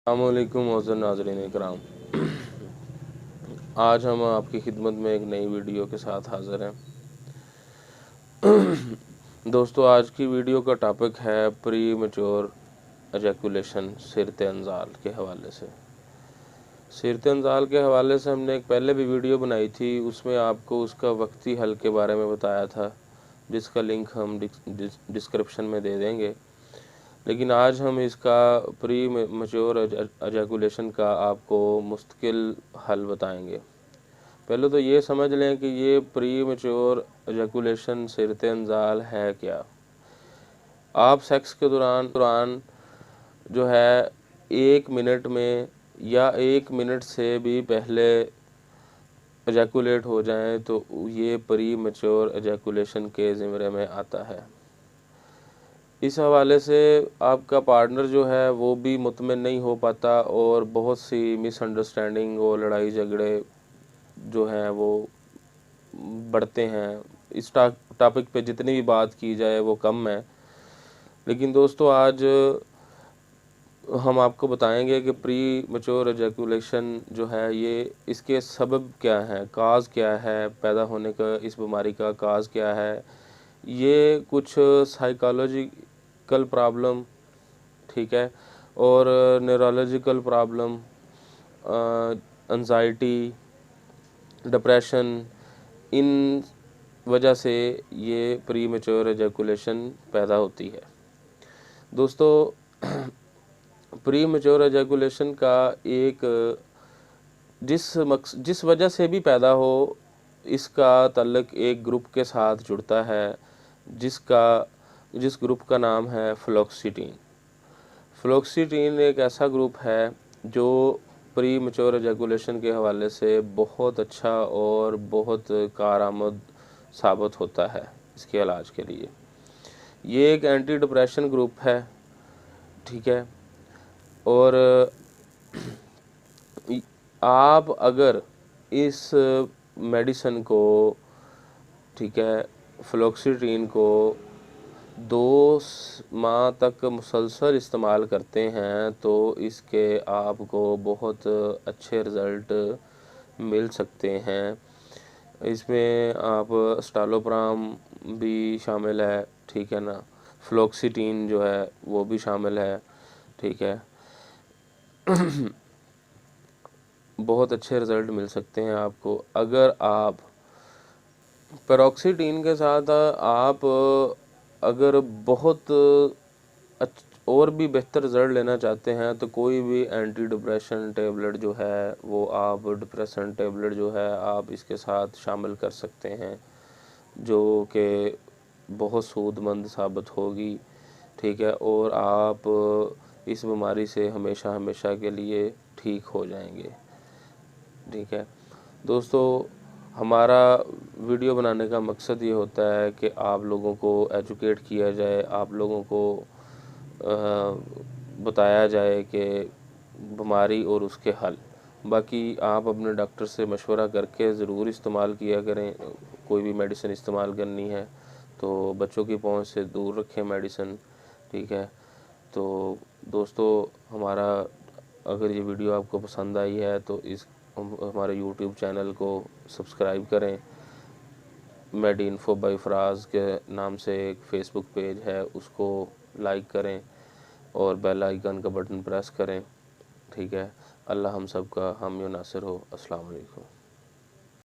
अस्सलामुअलैकुम मोअज़्ज़ज़ नाज़रीन इकराम। आज हम आपकी खिदमत में एक नई वीडियो के साथ हाज़िर हैं। दोस्तों, आज की वीडियो का टॉपिक है प्री मैच्योर एजैकुलेशन सिरते अंजाल के हवाले से। सिरते अंजाल के हवाले से हमने एक पहले भी वीडियो बनाई थी, उसमें आपको उसका वक्ती हल के बारे में बताया था, जिसका लिंक हम डिस्क्रिप्शन में दे देंगे। लेकिन आज हम इसका प्री मैच्योर एजैकुलेशन का आपको मुस्तकिल हल बताएंगे। पहले तो ये समझ लें कि ये प्री मैच्योर एजैकुलेशन सिरते अंजाल है क्या। आप सेक्स के दौरान जो है 1 मिनट में या 1 मिनट से भी पहले एजैकुलेट हो जाएं तो ये प्री मैच्योर एजैकुलेशन के ज़िम्मे में आता है। इस हवाले से आपका पार्टनर जो है वो भी मुतमिन नहीं हो पाता और बहुत सी मिसअंडरस्टैंडिंग और लड़ाई झगड़े जो हैं वो बढ़ते हैं। इस टॉपिक पे जितनी भी बात की जाए वो कम है। लेकिन दोस्तों, आज हम आपको बताएंगे कि प्री मैच्योर एजैकुलेशन जो है ये इसके सबब क्या हैं, काज क्या है, पैदा होने का इस बीमारी का काज क्या है। ये कुछ साइकोलॉजिकल प्रॉब्लम, ठीक है, और न्यूरोलॉजिकल प्रॉब्लम, एंजाइटी, डिप्रेशन, इन वजह से ये प्री मैच्योर एजैकुलेशन पैदा होती है। दोस्तों, प्री मैच्योर एजैकुलेशन का एक जिस वजह से भी पैदा हो, इसका ताल्लुक एक ग्रुप के साथ जुड़ता है जिस ग्रुप का नाम है फ्लोक्सीटीन। फ्लोक्सीटीन एक ऐसा ग्रुप है जो प्री मैच्योर एजैकुलेशन के हवाले से बहुत अच्छा और बहुत कारआमद साबित होता है इसके इलाज के लिए। ये एक एंटी डिप्रेशन ग्रुप है, ठीक है। और आप अगर इस मेडिसिन को, ठीक है, फ्लोक्सीटीन को 2 माह तक मुसलसल इस्तेमाल करते हैं तो इसके आपको बहुत अच्छे रिज़ल्ट मिल सकते हैं। इसमें आप स्टालोप्राम भी शामिल है, ठीक है ना, फ्लोक्सीटीन जो है वो भी शामिल है, ठीक है। बहुत अच्छे रिज़ल्ट मिल सकते हैं आपको। अगर आप पेरोक्सीटीन के साथ आप अगर बहुत और भी बेहतर रिज़ल्ट लेना चाहते हैं तो कोई भी एंटी डिप्रेशन टेबलेट जो है वो आप डिप्रेशन टेबलेट जो है आप इसके साथ शामिल कर सकते हैं, जो कि बहुत सूदमंद साबित होगी, ठीक है, और आप इस बीमारी से हमेशा हमेशा के लिए ठीक हो जाएंगे, ठीक है। दोस्तों, हमारा वीडियो बनाने का मकसद ये होता है कि आप लोगों को एजुकेट किया जाए, आप लोगों को बताया जाए कि बीमारी और उसके हल। बाकी आप अपने डॉक्टर से मशवरा करके ज़रूर इस्तेमाल किया करें। कोई भी मेडिसिन इस्तेमाल करनी है तो बच्चों की पहुंच से दूर रखें मेडिसिन, ठीक है। तो दोस्तों, हमारा अगर ये वीडियो आपको पसंद आई है तो हमारे यूट्यूब चैनल को सब्सक्राइब करें। मेडी इन्फो बाय फराज के नाम से एक फ़ेसबुक पेज है, उसको लाइक करें और बेल आइकन का बटन प्रेस करें, ठीक है। अल्लाह हम सब का हामी नासिर हो। अस्सलाम वालेकुम।